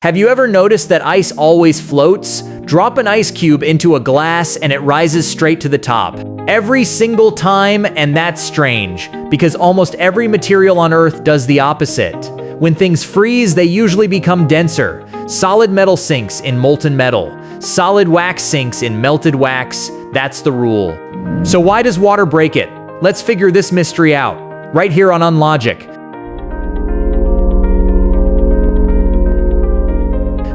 Have you ever noticed that ice always floats? Drop an ice cube into a glass and it rises straight to the top. Every single time, and that's strange, because almost every material on Earth does the opposite. When things freeze, they usually become denser. Solid metal sinks in molten metal. Solid wax sinks in melted wax. That's the rule. So why does water break it? Let's figure this mystery out, right here on Unlogic.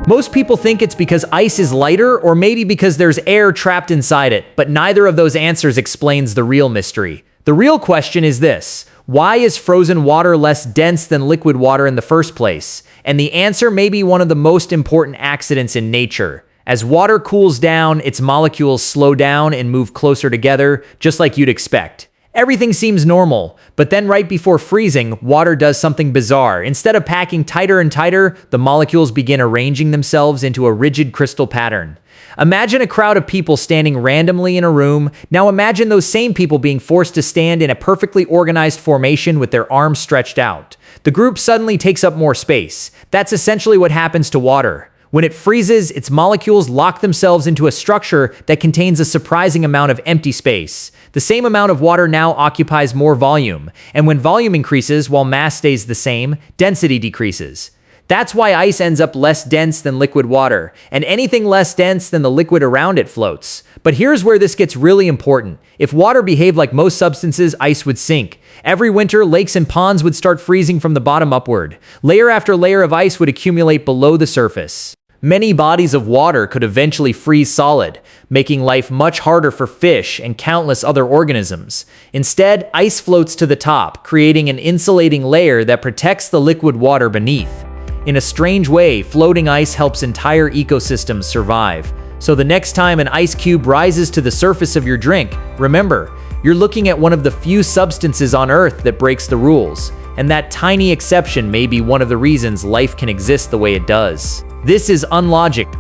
Most people think it's because ice is lighter, or maybe because there's air trapped inside it, but neither of those answers explains the real mystery. The real question is this: why is frozen water less dense than liquid water in the first place? And the answer may be one of the most important accidents in nature. As water cools down, its molecules slow down and move closer together, just like you'd expect. Everything seems normal, but then right before freezing, water does something bizarre. Instead of packing tighter and tighter, the molecules begin arranging themselves into a rigid crystal pattern. Imagine a crowd of people standing randomly in a room. Now imagine those same people being forced to stand in a perfectly organized formation with their arms stretched out. The group suddenly takes up more space. That's essentially what happens to water. When it freezes, its molecules lock themselves into a structure that contains a surprising amount of empty space. The same amount of water now occupies more volume, and when volume increases while mass stays the same, density decreases. That's why ice ends up less dense than liquid water, and anything less dense than the liquid around it floats. But here's where this gets really important. If water behaved like most substances, ice would sink. Every winter, lakes and ponds would start freezing from the bottom upward. Layer after layer of ice would accumulate below the surface. Many bodies of water could eventually freeze solid, making life much harder for fish and countless other organisms. Instead, ice floats to the top, creating an insulating layer that protects the liquid water beneath. In a strange way, floating ice helps entire ecosystems survive. So the next time an ice cube rises to the surface of your drink, remember, you're looking at one of the few substances on Earth that breaks the rules. And that tiny exception may be one of the reasons life can exist the way it does. This is Unlogic.